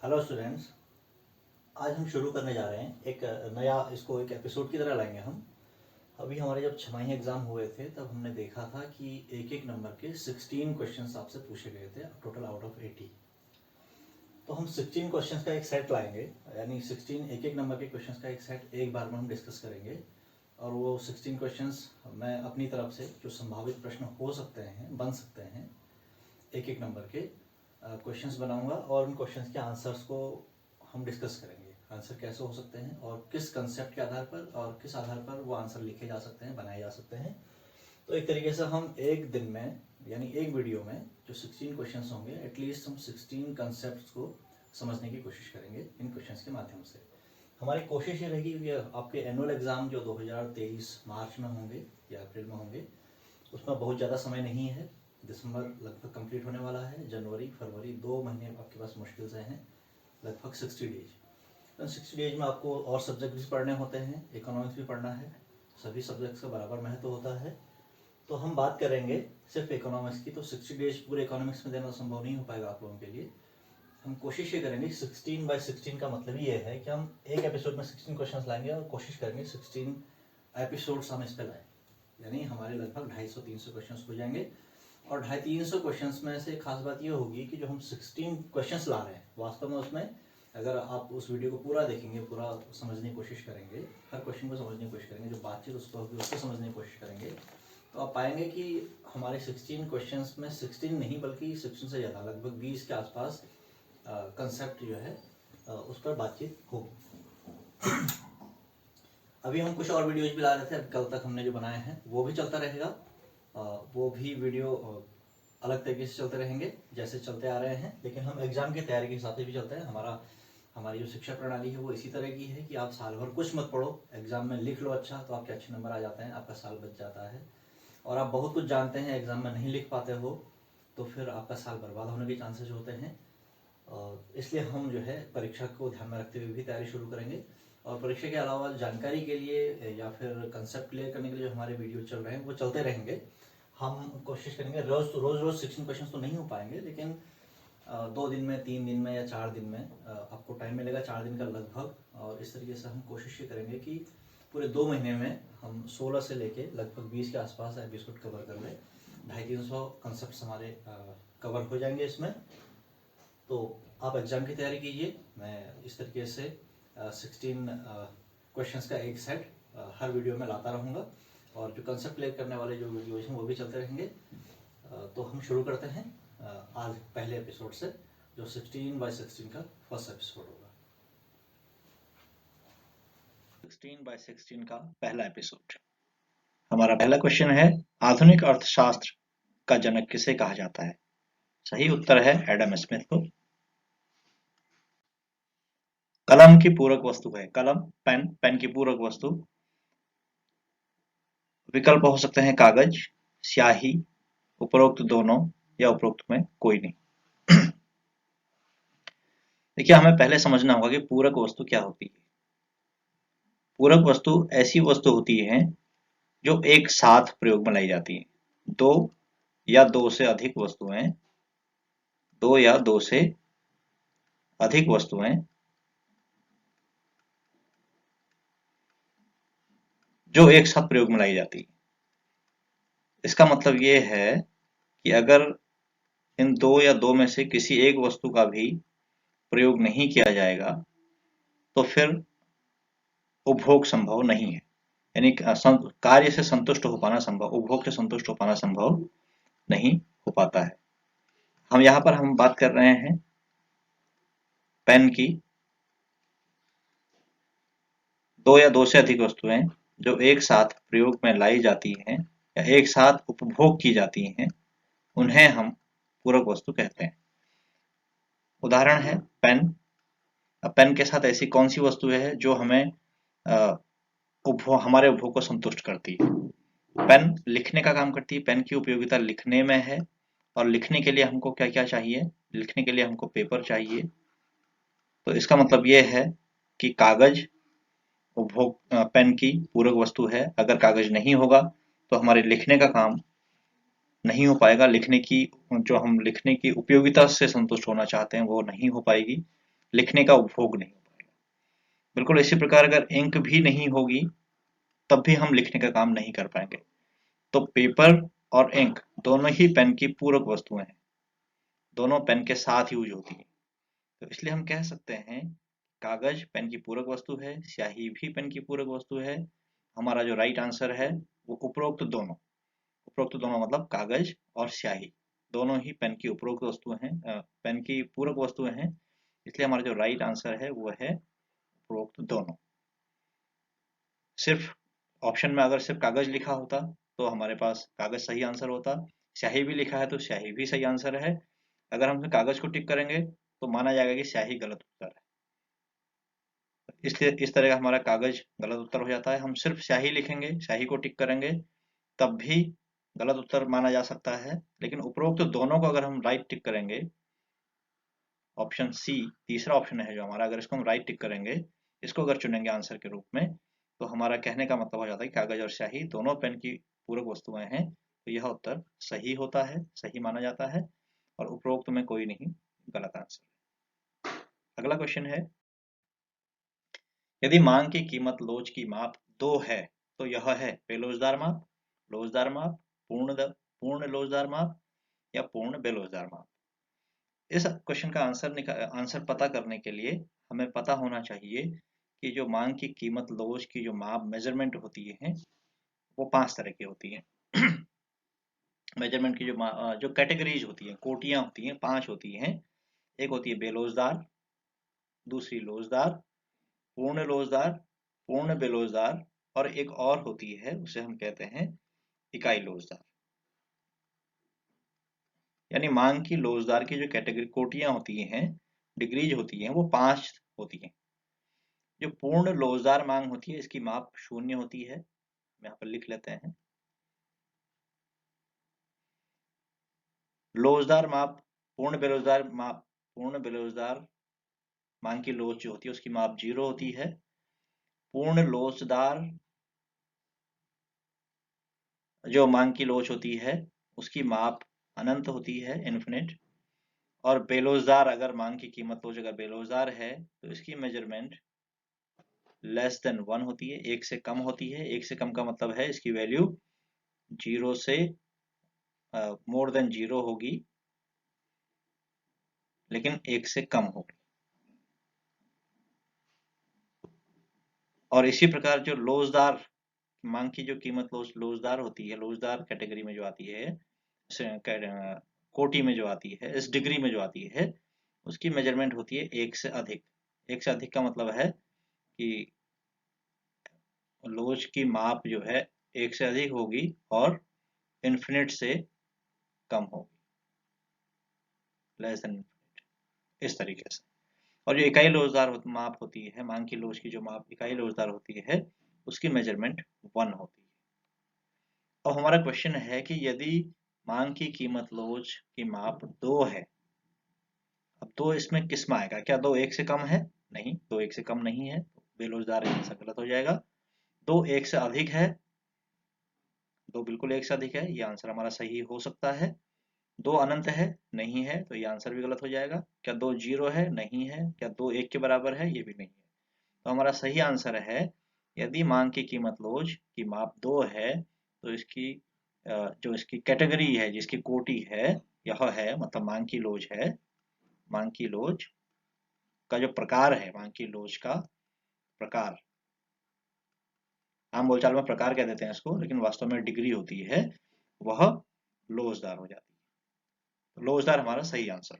Hello students. आज हम शुरू करने जा रहे हैं एक नया, इसको एक एपिसोड की तरह लाएंगे हम। अभी हमारे जब छमाही एग्ज़ाम हुए थे तब हमने देखा था कि एक एक नंबर के 16 क्वेश्चंस आपसे पूछे गए थे, टोटल आउट ऑफ 80। तो हम 16 क्वेश्चंस का एक सेट लाएंगे, यानी 16 एक एक नंबर के क्वेश्चंस का एक सेट एक बार में हम डिस्कस करेंगे। और वो 16 क्वेश्चंस मैं अपनी तरफ से जो संभावित प्रश्न हो सकते हैं, बन सकते हैं, एक एक नंबर के क्वेश्चंस बनाऊंगा और उन क्वेश्चंस के आंसर्स को हम डिस्कस करेंगे। आंसर कैसे हो सकते हैं और किस कंसेप्ट के आधार पर और किस आधार पर वो आंसर लिखे जा सकते हैं, बनाए जा सकते हैं। तो एक तरीके से हम एक दिन में, यानी एक वीडियो में जो 16 क्वेश्चंस होंगे, एटलीस्ट हम 16 कंसेप्ट को समझने की कोशिश करेंगे इन क्वेश्चंस के माध्यम से। हमारी कोशिश ये रहेगी कि आपके एनुअल एग्ज़ाम जो 2023 मार्च में होंगे या अप्रैल में होंगे, उसमें बहुत ज़्यादा समय नहीं है। दिसंबर लगभग कंप्लीट होने वाला है, जनवरी फरवरी 2 महीने आपके पास मुश्किल से हैं, लगभग 60 डेज। तो 60 डेज में आपको और सब्जेक्ट भी पढ़ने होते हैं, इकोनॉमिक्स भी पढ़ना है, सभी सब्जेक्ट्स का बराबर महत्व होता है। तो हम बात करेंगे सिर्फ इकोनॉमिक्स की, तो 60 डेज पूरे इकोनॉमिक्स में देना संभव नहीं हो पाएगा आप लोगों के लिए। हम कोशिश ये करेंगे, 16 बाय 16 का मतलब ये है कि हम एक एपिसोड में 16 क्वेश्चन लाएंगे और कोशिश करेंगे 16 एपिसोड्स हम इस पर लाएँ, यानी हमारे लगभग 250-300 क्वेश्चन हो जाएंगे। और 250-300 क्वेश्चंस में से खास बात ये होगी कि जो हम 16 क्वेश्चंस ला रहे हैं, वास्तव में उसमें अगर आप उस वीडियो को पूरा देखेंगे, पूरा समझने की कोशिश करेंगे, हर क्वेश्चन को समझने की कोशिश करेंगे, जो बातचीत उसको होगी उसको समझने की कोशिश करेंगे, तो आप पाएंगे कि हमारे 16 क्वेश्चंस में 16 नहीं बल्कि 16 से ज़्यादा, लगभग 20 के आसपास कंसेप्ट जो है उस पर बातचीत होगी। अभी हम कुछ और वीडियोज भी ला रहे थे, अब कल तक हमने जो बनाए हैं वो भी चलता रहेगा। वो भी वीडियो अलग तरीके से चलते रहेंगे जैसे चलते आ रहे हैं, लेकिन हम एग्ज़ाम की तैयारी के हिसाब से भी चलते हैं। हमारी जो शिक्षा प्रणाली है वो इसी तरह की है कि आप साल भर कुछ मत पढ़ो, एग्ज़ाम में लिख लो अच्छा, तो आपके अच्छे नंबर आ जाते हैं, आपका साल बच जाता है। और आप बहुत कुछ जानते हैं, एग्ज़ाम में नहीं लिख पाते हो, तो फिर आपका साल बर्बाद होने के चांसेस होते हैं। इसलिए हम जो है परीक्षा को ध्यान में रखते हुए भी तैयारी शुरू करेंगे। और परीक्षा के अलावा जानकारी के लिए या फिर कंसेप्ट क्लियर करने के लिए जो हमारे वीडियो चल रहे हैं वो चलते रहेंगे। हम कोशिश करेंगे, रोज़ 16 क्वेश्चन तो नहीं हो पाएंगे, लेकिन 2 दिन में, 3 दिन में या 4 दिन में आपको टाइम मिलेगा, 4 दिन का लगभग। और इस तरीके से हम कोशिश ये करेंगे कि पूरे 2 महीने में हम 16 से लेके लगभग 20 के आसपास एपिसोड कवर कर लें। 250-300 कंसेप्ट हमारे कवर हो जाएंगे इसमें। तो आप एग्ज़ाम की तैयारी कीजिए, मैं इस तरीके से 16 क्वेश्चंस का एक सेट हर वीडियो में लाता रहूँगा। और जो कंसेप्ट क्लियर करने वाले जो वीडियोज हैं वो भी चलते रहेंगे। तो हम शुरू करते हैं आज पहले एपिसोड से, जो 16 बाय 16 का फर्स्ट एपिसोड होगा। 16 बाय 16 का पहला एपिसोड। हमारा पहला क्वेश्चन है, आधुनिक अर्थशास्त्र का जनक किसे कहा जाता है? सही उत्तर है एडम स्मिथ को। कलम की पूरक वस्तु है, कलम, पेन, पेन की पूरक वस्तु। विकल्प हो सकते हैं कागज, स्याही, उपरोक्त दोनों या उपरोक्त में कोई नहीं। देखिए, हमें पहले समझना होगा कि पूरक वस्तु क्या होती है। पूरक वस्तु ऐसी वस्तु होती है जो एक साथ प्रयोग में लाई जाती है। दो या दो से अधिक वस्तुएं, दो या दो से अधिक वस्तुएं जो एक साथ प्रयोग में लाई जाती है। इसका मतलब ये है कि अगर इन दो या दो में से किसी एक वस्तु का भी प्रयोग नहीं किया जाएगा तो फिर उपभोग संभव नहीं है, यानी कार्य से संतुष्ट हो पाना संभव, उपभोग से संतुष्ट हो पाना संभव नहीं हो पाता है। हम यहाँ पर हम बात कर रहे हैं पेन की। दो या दो से अधिक वस्तुएं जो एक साथ प्रयोग में लाई जाती हैं या एक साथ उपभोग की जाती हैं, उन्हें हम पूरक वस्तु कहते हैं। उदाहरण है पेन। पेन के साथ ऐसी कौन सी वस्तु है जो हमें हमारे उपभोग को संतुष्ट करती है? पेन लिखने का काम करती है, पेन की उपयोगिता लिखने में है। और लिखने के लिए हमको क्या क्या चाहिए? लिखने के लिए हमको पेपर चाहिए। तो इसका मतलब ये है कि कागज उपभोग पेन की पूरक वस्तु है। अगर कागज नहीं होगा तो हमारे लिखने का काम नहीं हो पाएगा, लिखने की जो हम लिखने की उपयोगिता से संतुष्ट होना चाहते हैं वो नहीं हो पाएगी। लिखने का उपभोग नहीं हो पाएगा। बिल्कुल इसी प्रकार अगर इंक भी नहीं होगी तब भी हम लिखने का काम नहीं कर पाएंगे। तो पेपर और इंक दोनों ही पेन की पूरक वस्तुएं हैं, दोनों पेन के साथ यूज होती है। तो इसलिए हम कह सकते हैं कागज पेन की पूरक वस्तु है, स्याही भी पेन की पूरक वस्तु है। हमारा जो राइट आंसर है वो उपरोक्त दोनों मतलब कागज और स्याही दोनों ही पेन की उपरोक्त वस्तुएं हैं, पेन की पूरक वस्तुएं हैं। इसलिए हमारा जो राइट आंसर है वो है उपरोक्त दोनों। सिर्फ ऑप्शन में अगर सिर्फ कागज लिखा होता तो हमारे पास कागज सही आंसर होता, स्याही भी लिखा है तो स्याही भी सही आंसर है। अगर हम कागज को टिक करेंगे तो माना जाएगा कि स्याही गलत उत्तर है, इसलिए इस तरह का हमारा कागज गलत उत्तर हो जाता है। हम सिर्फ स्याही लिखेंगे, स्याही को टिक करेंगे तब भी गलत उत्तर माना जा सकता है। लेकिन उपरोक्त दोनों को अगर हम राइट टिक करेंगे, ऑप्शन सी तीसरा ऑप्शन है जो हमारा, अगर इसको हम राइट टिक करेंगे, इसको अगर चुनेंगे आंसर के रूप में, तो हमारा कहने का मतलब हो जाता है कि कागज और स्याही दोनों पेन की पूरक वस्तुएं हैं, तो यह उत्तर सही होता है, सही माना जाता है और उपरोक्त में कोई नहीं गलत आंसर। अगला क्वेश्चन है, यदि मांग की कीमत लोच की माप 2 है तो यह है बेलोजदार माप, लोजदार माप, पूर्ण लोजदार माप या पूर्ण बेलोजदार माप। इस क्वेश्चन का आंसर पता करने के लिए हमें पता होना चाहिए कि जो मांग की कीमत लोच की जो माप मेजरमेंट होती है वो 5 तरह की होती है। मेजरमेंट की जो कैटेगरीज होती हैं, कोटियां होती हैं, 5 होती हैं। एक होती है बेलोजदार, दूसरी लोजदार, पूर्ण लोजदार, पूर्ण बेलोजदार और एक और होती है उसे हम कहते हैं इकाई लोजदार। यानी मांग की लोजदार की जो कैटेगरी कोटियां होती हैं, डिग्रीज होती हैं, वो 5 होती हैं। जो पूर्ण लोजदार मांग होती है इसकी माप 0 होती है, यहाँ पर लिख लेते हैं। लोजदार माप, पूर्ण बेरोजगार मांग की लोच जो होती है उसकी माप 0 होती है। पूर्ण लोचदार जो मांग की लोच होती है उसकी माप अनंत होती है, इन्फिनिट। और बेलोजदार अगर मांग की कीमत लोच अगर बेलोजदार है तो इसकी मेजरमेंट लेस देन 1 होती है, 1 से कम होती है। 1 से कम का मतलब है इसकी वैल्यू 0 से मोर देन 0 होगी, लेकिन 1 से कम होगी। और इसी प्रकार जो लोजदार मांग की जो कीमत लोजदार होती है, लोजदार कैटेगरी में जो आती है, कोटि में जो आती है, इस डिग्री में जो आती है, उसकी मेजरमेंट होती है 1 से अधिक। 1 से अधिक का मतलब है कि लोच की माप जो है 1 से अधिक होगी और इन्फिनिट से कम होगी, लेस देन इस तरीके से। और जो इकाई लोचदार माप होती है, मांग की लोच की जो माप इकाई लोचदार होती है उसकी मेजरमेंट 1 होती है। अब हमारा क्वेश्चन है कि यदि मांग की कीमत लोच की माप 2 है, अब 2 इसमें किस में आएगा? क्या 2 1 से कम है? नहीं, 2 1 से कम नहीं है, बेलोजदार आंसर गलत हो जाएगा। 2 1 से अधिक है, 2 बिल्कुल 1 से अधिक है, ये आंसर हमारा सही हो सकता है। 2 अनंत है, नहीं है, तो ये आंसर भी गलत हो जाएगा। क्या 2 0 है? नहीं है। क्या 2 1 के बराबर है? ये भी नहीं है। तो हमारा सही आंसर है, यदि मांग की कीमत लोच की माप 2 है तो इसकी जो इसकी कैटेगरी है, जिसकी कोटि है, यह है, मतलब मांग की लोच है, मांग की लोच का जो प्रकार है, मांग की लोच का प्रकार, आम बोलचाल में प्रकार कह देते हैं इसको, लेकिन वास्तव में डिग्री होती है, वह लोचदार हो जाती है। तो लोचदार हमारा सही आंसर।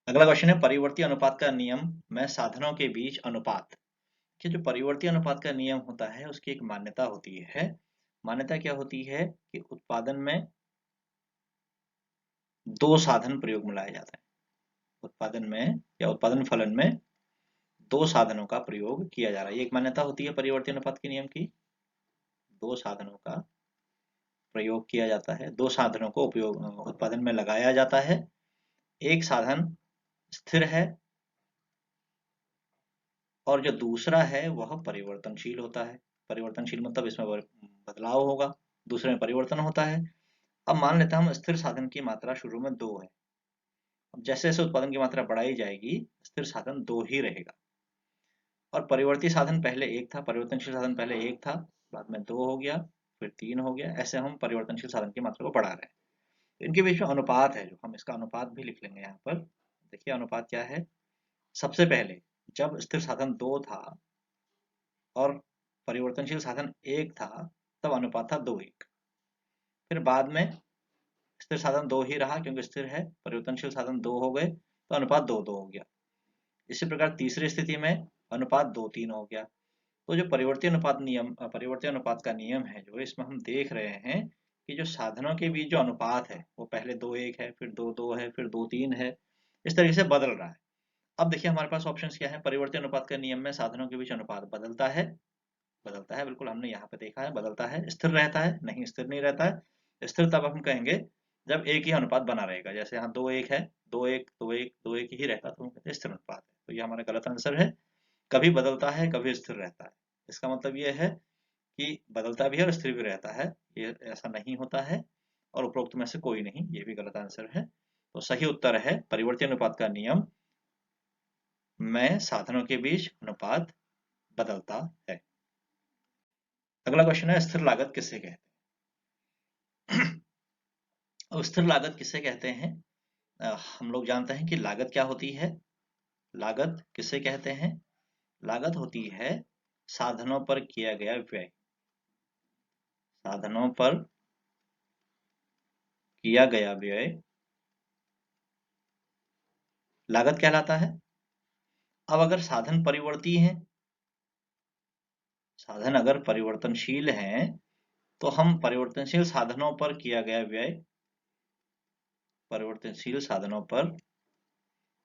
अगला क्वेश्चन है, परिवर्ती अनुपात का नियम में साधनों के बीच अनुपात। कि जो परिवर्ती अनुपात का नियम होता है उसकी एक मान्यता होती है। मान्यता क्या होती है कि उत्पादन में 2 साधन प्रयोग में लाए जाते हैं। उत्पादन में या उत्पादन फलन में 2 साधनों का प्रयोग किया जा रहा है, ये एक मान्यता होती है परिवर्ती अनुपात के नियम की। 2 साधनों का प्रयोग किया जाता है, 2 साधनों को उपयोग उत्पादन में लगाया जाता है। एक साधन स्थिर है और जो दूसरा है वह परिवर्तनशील होता है। परिवर्तनशील मतलब इसमें बदलाव होगा, दूसरे में परिवर्तन होता है। अब मान लेते हैं हम स्थिर साधन की मात्रा शुरू में 2 है। अब जैसे जैसे उत्पादन की मात्रा बढ़ाई जाएगी स्थिर साधन 2 ही रहेगा, और परिवर्ती साधन पहले 1 था, परिवर्तनशील साधन पहले 1 था, बाद में 2 हो गया, फिर 3 हो गया, ऐसे हम परिवर्तनशील साधन की मात्रा को बढ़ा रहे हैं। तो इनके बीच में अनुपात है, जो हम इसका अनुपात भी लिख लेंगे यहाँ पर। देखिए अनुपात क्या है। सबसे पहले जब स्थिर साधन 2 था और परिवर्तनशील साधन 1 था, तब अनुपात था 2:1। फिर बाद में स्थिर साधन 2 ही रहा क्योंकि स्थिर है, परिवर्तनशील साधन 2 हो गए तो अनुपात 2:2 हो गया। इसी प्रकार तीसरी स्थिति में अनुपात 2:3 हो गया। तो जो परिवर्ती अनुपात का नियम है, जो इसमें हम देख रहे हैं कि जो साधनों के बीच जो अनुपात है वो पहले 2:1 है, फिर 2:2 है, फिर 2:3 है, इस तरीके से बदल रहा है। अब देखिए हमारे पास ऑप्शंस क्या है। परिवर्ती अनुपात का नियम में साधनों के बीच अनुपात बदलता है, बिल्कुल हमने यहाँ पे देखा है, बदलता है। स्थिर रहता है, नहीं स्थिर नहीं रहता है। स्थिर तब हम कहेंगे जब एक ही अनुपात बना रहेगा, जैसे यहाँ 2:1 है, 2:1 2:1 2:1 ही रहता तो हम कहते हैं स्थिर अनुपात है। तो ये हमारा गलत आंसर है। कभी बदलता है, कभी स्थिर रहता है। इसका मतलब ये है कि बदलता भी है और स्थिर भी रहता है, ये ऐसा नहीं होता है। और उपरोक्त में से कोई नहीं, ये भी गलत आंसर है। तो सही उत्तर है परिवर्ती अनुपात का नियम में साधनों के बीच अनुपात बदलता है। अगला क्वेश्चन है स्थिर लागत किसे कहते हैं। अब स्थिर लागत किसे कहते हैं। हम लोग जानते हैं कि लागत क्या होती है। लागत किसे कहते हैं। लागत होती है साधनों पर किया गया व्यय। साधनों पर किया गया व्यय लागत कहलाता है। अब अगर साधन परिवर्ती हैं, साधन अगर परिवर्तनशील हैं, तो हम परिवर्तनशील साधनों पर किया गया व्यय, परिवर्तनशील साधनों पर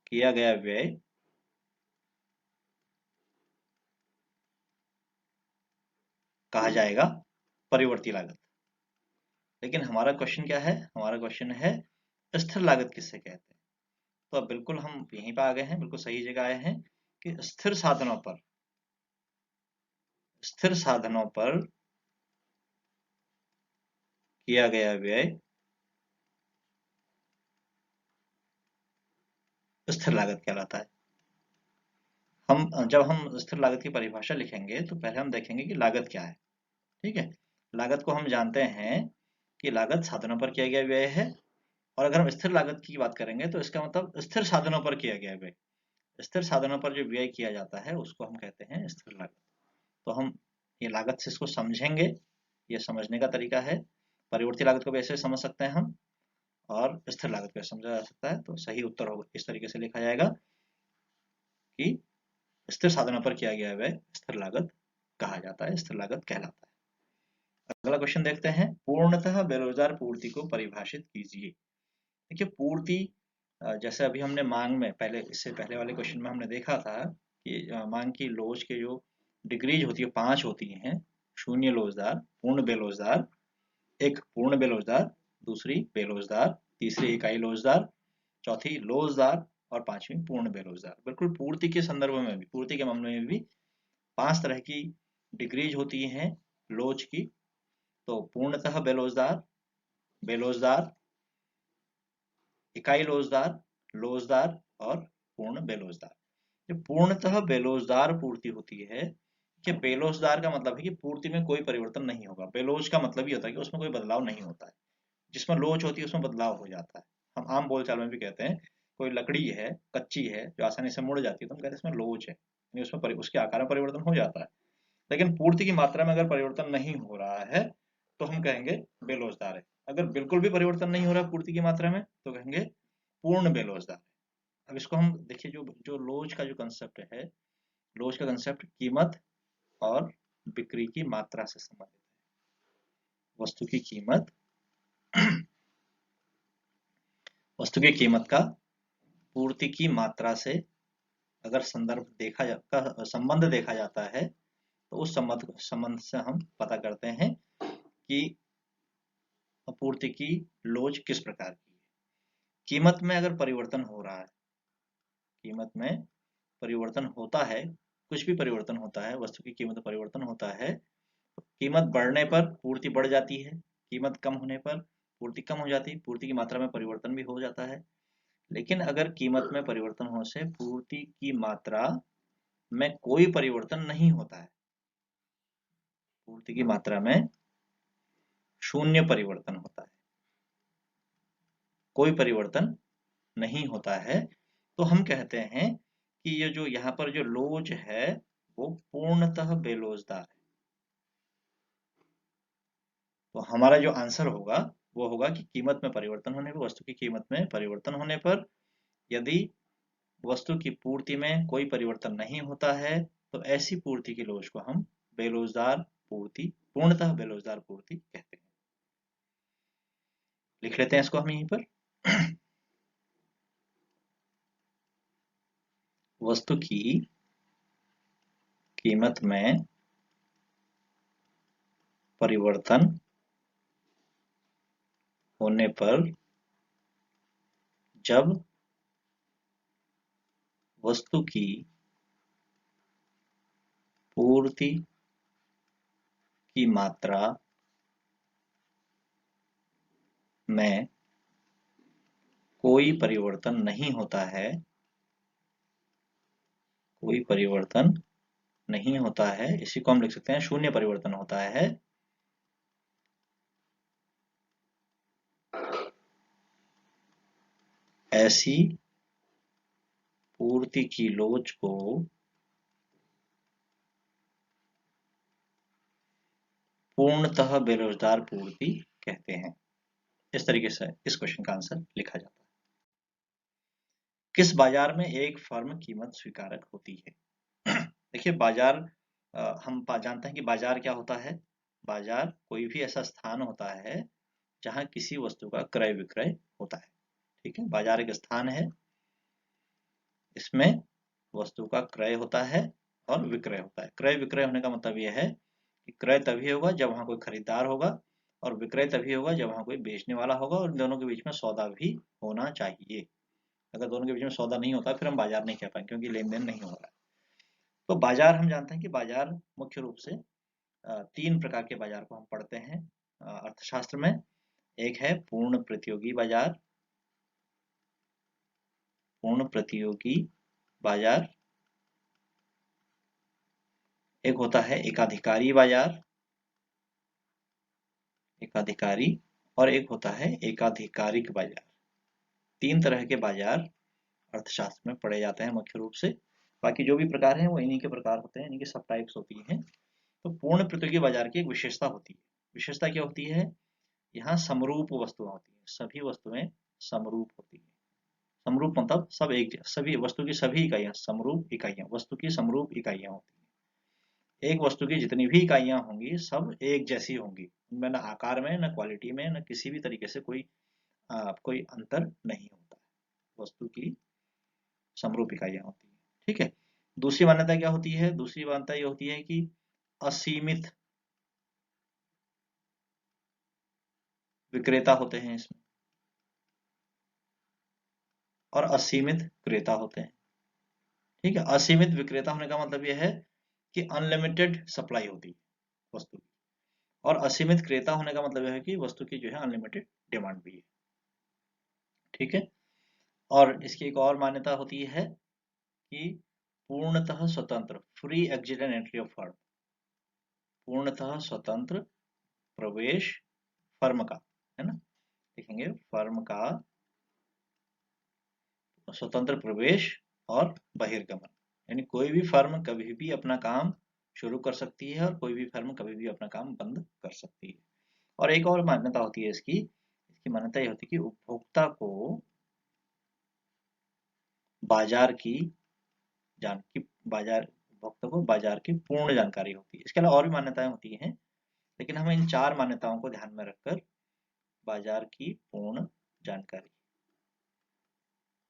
किया गया व्यय कहा जाएगा परिवर्ती लागत। लेकिन हमारा क्वेश्चन क्या है। हमारा क्वेश्चन है स्थिर लागत किसे कहते हैं। तो अब बिल्कुल हम यहीं पर आ गए हैं, बिल्कुल सही जगह आए हैं कि स्थिर साधनों पर किया गया व्यय स्थिर लागत कहलाता है। जब हम स्थिर लागत की परिभाषा लिखेंगे तो पहले हम देखेंगे कि लागत क्या है। ठीक है, लागत को हम जानते हैं कि लागत साधनों पर किया गया व्यय है। और अगर हम स्थिर लागत की बात करेंगे तो इसका मतलब स्थिर साधनों पर किया गया व्यय। स्थिर साधनों पर जो व्यय किया जाता है उसको हम कहते हैं स्थिर लागत। तो हम ये लागत से इसको समझेंगे, ये समझने का तरीका है। परिवर्ती लागत को भी ऐसे समझ सकते हैं हम, और स्थिर लागत को समझा जा सकता है। तो सही उत्तर होगा, इस तरीके से लिखा जाएगा कि स्थिर साधनों पर किया गया व्यय स्थिर लागत कहा जाता है, स्थिर लागत कहलाता है। अगला क्वेश्चन देखते हैं। पूर्णतः बेरोजगार पूर्ति को परिभाषित कीजिए। देखिए पूर्ति, जैसे अभी हमने मांग में पहले, इससे पहले वाले क्वेश्चन में हमने देखा था कि मांग की लोच के जो डिग्रीज होती है 5 होती हैं। शून्य लोचदार, पूर्ण बेलोचदार, एक पूर्ण बेलोचदार, दूसरी बेलोचदार, तीसरी इकाई लोचदार, चौथी लोचदार और पांचवी पूर्ण बेरोजगार। बिल्कुल पूर्ति के संदर्भ में भी, पूर्ति के मामले में भी 5 तरह की डिग्रीज होती हैं लोच की। तो पूर्णतः बेरोजगार, बेरोजगार, इकाई लोचदार, लोचदार और पूर्ण बेरोजगार। जो पूर्णतः बेरोजगार पूर्ति होती है, कि बेरोजगार का मतलब है कि पूर्ति में कोई परिवर्तन नहीं होगा। बेलोज का मतलब ये होता है कि उसमें कोई बदलाव नहीं होता है। जिसमें लोच होती है उसमें बदलाव हो जाता है। हम आम बोलचाल में भी कहते हैं कोई लकड़ी है, कच्ची है, जो आसानी से मुड़ जाती है, तो हम कहते हैं इसमें लोच है, यानी उसमें उसके आकार में परिवर्तन हो जाता है। लेकिन पूर्ति की मात्रा में अगर परिवर्तन नहीं हो रहा है तो हम कहेंगे बेलोचदार है। अगर बिल्कुल भी परिवर्तन नहीं हो रहा पूर्ति की मात्रा में तो कहेंगे पूर्ण बेलोचदार है। अब इसको हम देखिए, जो जो लोच का जो कंसेप्ट है, लोच का कंसेप्ट कीमत और बिक्री की मात्रा से संबंधित है। वस्तु की कीमत का पूर्ति की मात्रा से अगर संबंध देखा जाता है तो उस संबंध से हम पता करते हैं कि पूर्ति की लोच किस प्रकार की है। कीमत में अगर परिवर्तन हो रहा है, कीमत में परिवर्तन होता है, कुछ भी परिवर्तन होता है, वस्तु की कीमत में परिवर्तन होता है, तो कीमत बढ़ने पर पूर्ति बढ़ जाती है, कीमत कम होने पर पूर्ति कम हो जाती है, पूर्ति की मात्रा में परिवर्तन भी हो जाता है। लेकिन अगर कीमत में परिवर्तन होने से पूर्ति की मात्रा में कोई परिवर्तन नहीं होता है, पूर्ति की मात्रा में शून्य परिवर्तन होता है, कोई परिवर्तन नहीं होता है, तो हम कहते हैं कि ये जो यहाँ पर जो लोच है वो पूर्णतः बेलोचदार है। तो हमारा जो आंसर होगा वो होगा कि कीमत में परिवर्तन होने पर, वस्तु की कीमत में परिवर्तन होने पर यदि वस्तु की पूर्ति में कोई परिवर्तन नहीं होता है तो ऐसी पूर्ति की लोच को हम बेलोचदार पूर्ति, पूर्णतः बेलोचदार पूर्ति कहते हैं। लिख लेते हैं इसको हम यहीं पर। वस्तु की कीमत में परिवर्तन होने पर जब वस्तु की पूर्ति की मात्रा में कोई परिवर्तन नहीं होता है, कोई परिवर्तन नहीं होता है, इसी को हम लिख सकते हैं शून्य परिवर्तन होता है, ऐसी पूर्ति की लोच को पूर्णतः बेरोजगार पूर्ति कहते हैं। इस तरीके से इस क्वेश्चन का आंसर लिखा जाता है। किस बाजार में एक फर्म कीमत स्वीकारक होती है? देखिए बाजार, हम जानते हैं कि बाजार क्या होता है। बाजार कोई भी ऐसा स्थान होता है जहां किसी वस्तु का क्रय विक्रय होता है। ठीक है, बाजार एक स्थान है, इसमें वस्तु का क्रय होता है और विक्रय होता है। क्रय विक्रय होने का मतलब यह है कि क्रय तभी होगा जब वहां कोई खरीदार होगा और विक्रय तभी होगा जब वहां कोई बेचने वाला होगा, और इन दोनों के बीच में सौदा भी होना चाहिए। अगर दोनों के बीच में सौदा नहीं होता फिर हम बाजार नहीं कह पाएंगे, क्योंकि लेन देन नहीं हो रहा है। तो बाजार, हम जानते हैं कि बाजार मुख्य रूप से तीन प्रकार के बाजार को हम पढ़ते हैं अर्थशास्त्र में। एक है पूर्ण प्रतियोगी बाजार, पूर्ण प्रतियोगी बाजार। एक होता है एकाधिकारी बाजार, एकाधिकारी, और एक होता है एकाधिकारिक बाजार। तीन तरह के बाजार अर्थशास्त्र में पढ़े जाते हैं मुख्य रूप से। बाकी जो भी प्रकार हैं वो इन्हीं के प्रकार होते हैं, इन्हीं की सब टाइप्स होती हैं। तो पूर्ण प्रतियोगी बाजार की एक विशेषता होती है। विशेषता क्या होती है? यहाँ समरूप वस्तुएं होती हैं, सभी वस्तुएं समरूप होती हैं। समरूप मतलब सब एक, सभी वस्तु की सभी इकाइयां समरूप इकाइयां, वस्तु की समरूप इकाइयां होती हैं। एक वस्तु की जितनी भी इकाइयां होंगी सब एक जैसी होंगी, उनमें न आकार में, न क्वालिटी में, न किसी भी तरीके से कोई अंतर नहीं होता है। वस्तु की समरूप इकाइयां होती है। ठीक है। दूसरी मान्यता क्या होती है? दूसरी मान्यता ये होती है कि असीमित विक्रेता होते हैं इसमें और असीमित क्रेता होते हैं। ठीक है। असीमित विक्रेता होने का मतलब यह है कि अनलिमिटेड सप्लाई होती है वस्तु की, और असीमित क्रेता होने का मतलब यह है कि वस्तु की जो है अनलिमिटेड डिमांड भी है। ठीक है। और इसकी एक और मान्यता होती है कि पूर्णतः स्वतंत्र, free exit and entry of firm, पूर्णतः स्वतंत्र प्रवेश फर्म का, है ना, लिखेंगे फर्म का स्वतंत्र प्रवेश और बहिर्गमन, यानी कोई भी फर्म कभी भी अपना काम शुरू कर सकती है और कोई भी फर्म कभी भी अपना काम बंद कर सकती है। और एक और मान्यता होती है इसकी मान्यता ये होती है कि उपभोक्ता को बाजार की उपभोक्ता को बाजार की पूर्ण जानकारी होती है। इसके अलावा और भी मान्यताएं होती हैं, लेकिन हमें इन चार मान्यताओं को ध्यान में रखकर बाजार की पूर्ण जानकारी,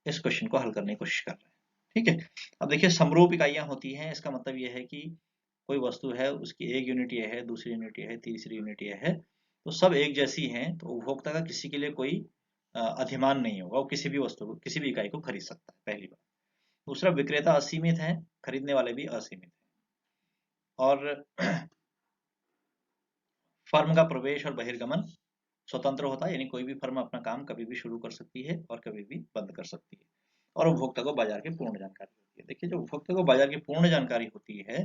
इस क्वेश्चन को हल करने की कोशिश कर रहे हैं। ठीक है। अब देखिए समरूप इकाइयां होती हैं, इसका मतलब यह है कि कोई वस्तु है, उसकी एक यूनिट ये है, दूसरी यूनिट ये है, तीसरी यूनिट ये है, तो सब एक जैसी हैं, तो उपभोक्ता का किसी के लिए कोई अधिमान नहीं होगा, वो किसी भी वस्तु को, किसी भी इकाई को खरीद सकता है, पहली बात। दूसरा, विक्रेता असीमित है, खरीदने वाले भी असीमित है। और फर्म का प्रवेश और बहिर्गमन स्वतंत्र होता है, यानी कोई भी फर्म अपना काम कभी भी शुरू कर सकती है और कभी भी बंद कर सकती है। और उपभोक्ता को बाजार की पूर्ण जानकारी होती है। देखिए, जो उपभोक्ता को बाजार की पूर्ण जानकारी होती है,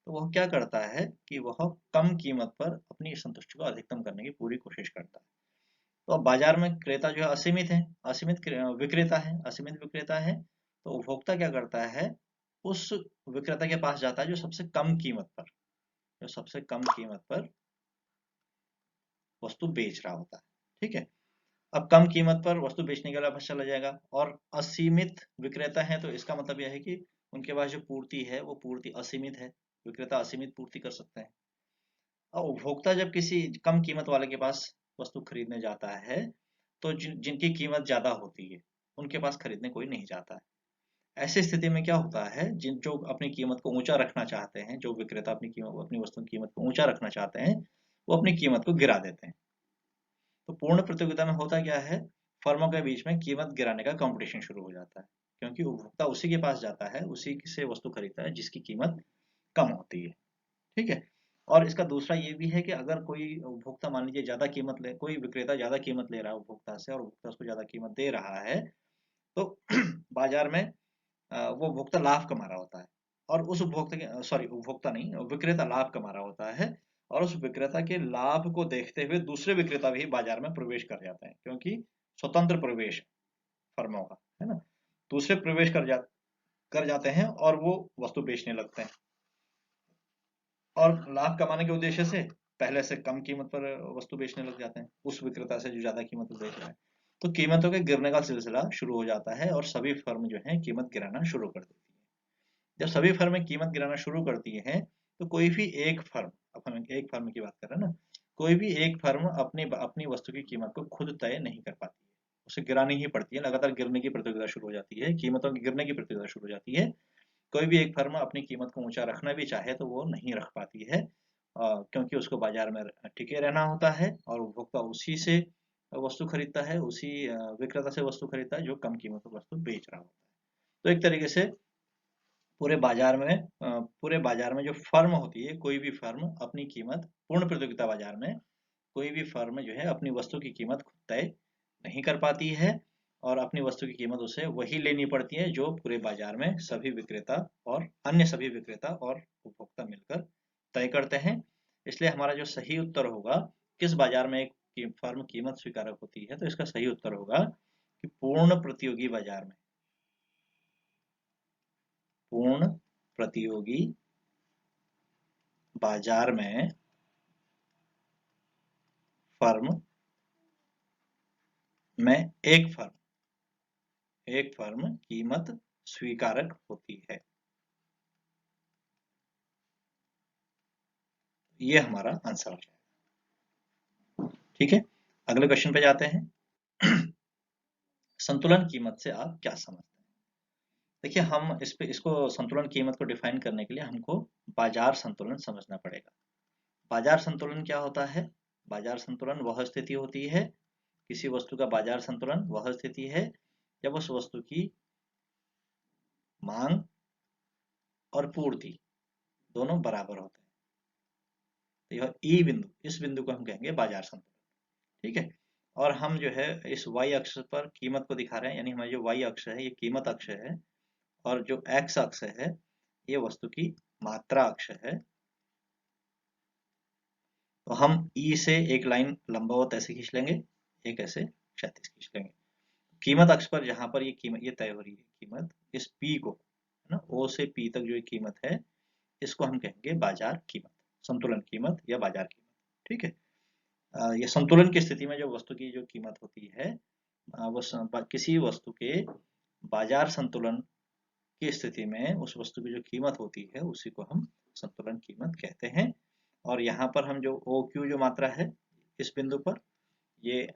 तो वह क्या करता है कि वह कम कीमत पर अपनी संतुष्टि को अधिकतम करने की पूरी कोशिश करता है। तो अब बाजार में क्रेता जो है असीमित है, असीमित विक्रेता है, तो उपभोक्ता क्या करता है, उस विक्रेता के पास जाता है जो सबसे कम कीमत पर, वस्तु बेच रहा होता है। ठीक है, अब कम कीमत पर वस्तु बेचने के लिए वापस चला जाएगा। और असीमित विक्रेता है, तो इसका मतलब यह है कि उनके पास जो पूर्ति है वो पूर्ति असीमित है, विक्रेता असीमित पूर्ति कर सकते हैं। अब उपभोक्ता जब किसी कम कीमत वाले के पास वस्तु खरीदने जाता है, तो जिनकी कीमत ज्यादा होती है उनके पास खरीदने कोई नहीं जाता है। ऐसी स्थिति में क्या होता है, जिन जो अपनी कीमत को ऊंचा रखना चाहते हैं, जो विक्रेता अपनी वस्तु की कीमत को ऊंचा रखना चाहते हैं, वो अपनी कीमत को गिरा देते हैं। तो पूर्ण प्रतियोगिता में होता क्या है, फर्मों के बीच में कीमत गिराने का कंपटीशन शुरू हो जाता है, क्योंकि उपभोक्ता उसी के पास जाता है, उसी से वस्तु खरीदता है जिसकी कीमत कम होती है। ठीक है, और इसका दूसरा ये भी है कि अगर कोई उपभोक्ता मान लीजिए ज्यादा कीमत ले, कोई विक्रेता ज्यादा कीमत ले रहा है उपभोक्ता से और उपभोक्ता उसको ज्यादा कीमत दे रहा है, तो बाजार में वो उपभोक्ता लाभ कमा रहा होता है, और उस उपभोक्ता के सॉरी उपभोक्ता नहीं, विक्रेता लाभ कमा रहा होता है, और उस विक्रेता के लाभ को देखते हुए दूसरे विक्रेता भी बाजार में प्रवेश कर जाते हैं, क्योंकि स्वतंत्र प्रवेश फर्मों का है ना, दूसरे प्रवेश कर जाते हैं और वो वस्तु बेचने लगते हैं, और लाभ कमाने के उद्देश्य से पहले से कम कीमत पर वस्तु बेचने लग जाते हैं उस विक्रेता से जो ज्यादा कीमत पर बेच रहा है। तो कीमतों के गिरने का सिलसिला शुरू हो जाता है और सभी फर्म जो है कीमत गिराना शुरू कर देती है। जब सभी फर्में कीमत गिराना शुरू करती हैं, तो कोई भी एक फर्म, अब हम एक फर्म की बात कर रहे हैं ना, कोई भी एक फर्म अपनी अपनी वस्तु की कीमत को खुद तय नहीं कर पाती है, उसे गिरानी ही पड़ती है, लगातार गिरने की प्रतियोगिता शुरू हो जाती है, कीमतों की गिरने की प्रतियोगिता शुरू हो जाती है। कोई भी एक फर्म अपनी कीमत को ऊंचा रखना भी चाहे तो वो नहीं रख पाती है, क्योंकि उसको बाजार में टिके रहना होता है, और उपभोक्ता उसी से वस्तु खरीदता है, उसी विक्रेता से वस्तु खरीदता है जो कम कीमत पर वस्तु बेच रहा होता है। तो एक तरीके से पूरे बाजार में जो फर्म होती है, कोई भी फर्म अपनी कीमत, पूर्ण प्रतियोगिता बाजार में कोई भी फर्म जो है अपनी वस्तु की कीमत खुद तय नहीं कर पाती है, और अपनी वस्तु की कीमत उसे वही लेनी पड़ती है जो पूरे बाजार में सभी विक्रेता और अन्य सभी विक्रेता और उपभोक्ता मिलकर तय करते हैं। इसलिए हमारा जो सही उत्तर होगा, किस बाजार में एक फर्म कीमत स्वीकारक होती है, तो इसका सही उत्तर होगा कि पूर्ण प्रतियोगी बाजार में, पूर्ण प्रतियोगी बाजार में फर्म में एक फर्म कीमत स्वीकारक होती है। ये हमारा आंसर हो जाएगा। ठीक है, अगले क्वेश्चन पे जाते हैं। संतुलन कीमत से आप क्या समझते हैं? देखिए, हम इसको संतुलन कीमत को डिफाइन करने के लिए हमको बाजार संतुलन समझना पड़ेगा। बाजार संतुलन क्या होता है? बाजार संतुलन वह स्थिति होती है, किसी वस्तु का बाजार संतुलन वह स्थिति है जब उस वस्तु की मांग और पूर्ति दोनों बराबर होते हैं। तो यह ई बिंदु, इस बिंदु को हम कहेंगे बाजार संतुलन। ठीक है, और हम जो है इस y अक्ष पर कीमत को दिखा रहे हैं, यानी हमारी जो y अक्ष है ये कीमत अक्ष है, और जो x अक्ष है ये वस्तु की मात्रा अक्ष है। तो हम E से एक लाइन लंबवत ऐसे खींच लेंगे, एक ऐसे क्षैतिज खींच लेंगे। कीमत अक्ष पर जहां पर ये कीमत ये तय हो रही है, कीमत इस P को, है ना, O से P तक जो कीमत है, इसको हम कहेंगे बाजार कीमत, संतुलन कीमत या बाजार कीमत। ठीक है, ये संतुलन की स्थिति में जो वस्तु की जो कीमत होती है, वो किसी वस्तु के बाजार संतुलन की स्थिति में उस वस्तु की जो कीमत होती है उसी को हम संतुलन कीमत कहते हैं। और यहाँ पर हम जो OQ जो मात्रा है इस बिंदु पर, ये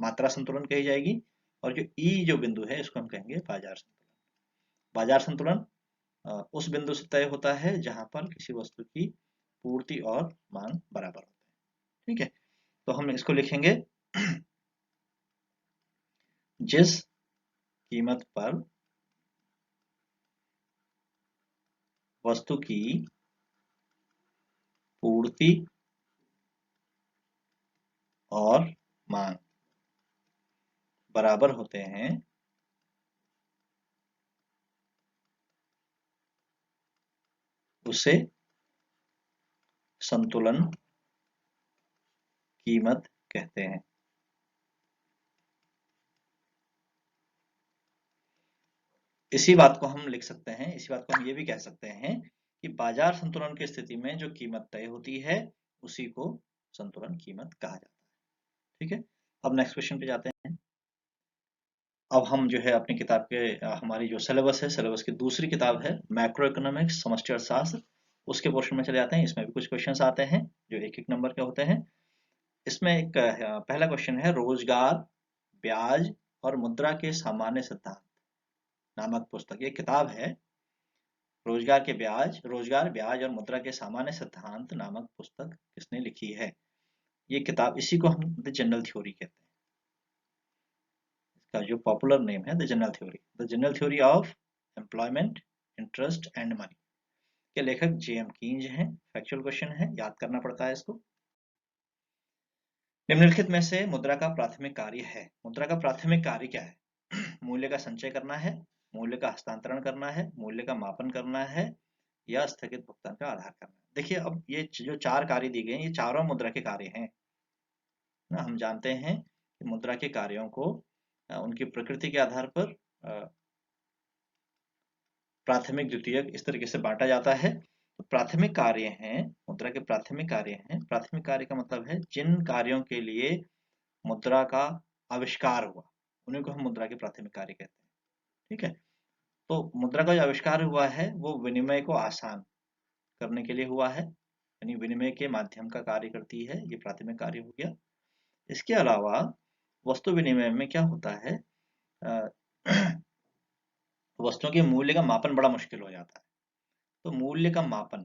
मात्रा संतुलन कही जाएगी, और जो E जो बिंदु है इसको हम कहेंगे बाजार संतुलन। बाजार संतुलन उस बिंदु से तय होता है जहां पर किसी वस्तु की पूर्ति और मांग बराबर होते हैं। ठीक है, तो हम इसको लिखेंगे जिस कीमत पर वस्तु की पूर्ति और मांग बराबर होते हैं उसे संतुलन कीमत कहते हैं। इसी बात को हम लिख सकते हैं, इसी बात को हम ये भी कह सकते हैं कि बाजार संतुलन की स्थिति में जो कीमत तय होती है उसी को संतुलन कीमत कहा जाता है। ठीक है, अब नेक्स्ट क्वेश्चन पे जाते हैं। अब हम जो है अपनी किताब के हमारी जो सिलेबस है, सिलेबस की दूसरी किताब है मैक्रो इकोनॉमिक्स समष्टि अर्थशास्त्र, उसके पोर्शन में चले जाते हैं। इसमें भी कुछ क्वेश्चंस आते हैं जो एक एक नंबर के होते हैं। इसमें एक पहला क्वेश्चन है, रोजगार, ब्याज और मुद्रा के सामान्य सिद्धांत नामक पुस्तक, ये किताब है रोजगार ब्याज और मुद्रा के सामान्य सिद्धांत नामक पुस्तक किसने लिखी है? ये किताब, इसी को हम द जनरल थ्योरी कहते हैं। इसका जो पॉपुलर नेम है the general theory of employment, interest and money. के लेखक जेएम कीन्स हैं। फैक्चुअल क्वेश्चन है, याद करना पड़ता है इसको। निम्नलिखित में से मुद्रा का प्राथमिक कार्य है, मुद्रा का प्राथमिक कार्य क्या है? मूल्य का संचय करना है, मूल्य का हस्तांतरण करना है, मूल्य का मापन करना है या स्थगित भुगतान का आधार करना है। देखिए, अब ये जो चार कार्य दिए गए हैं, ये चारों मुद्रा के कार्य हैं ना। हम जानते हैं कि मुद्रा के कार्यों को उनकी प्रकृति के आधार पर प्राथमिक, द्वितीयक इस तरीके से बांटा जाता है। तो प्राथमिक कार्य हैं, मुद्रा के प्राथमिक कार्य हैं। प्राथमिक कार्य का मतलब है जिन कार्यों के लिए मुद्रा का आविष्कार हुआ उन्हीं को हम मुद्रा के प्राथमिक कार्य कहते हैं। ठीक है, तो मुद्रा का जो आविष्कार हुआ है वो विनिमय को आसान करने के लिए हुआ है, यानी विनिमय के माध्यम का कार्य करती है, ये प्राथमिक कार्य हो गया। इसके अलावा वस्तु विनिमय में क्या होता है, वस्तुओं के मूल्य का मापन बड़ा मुश्किल हो जाता है। तो मूल्य का मापन,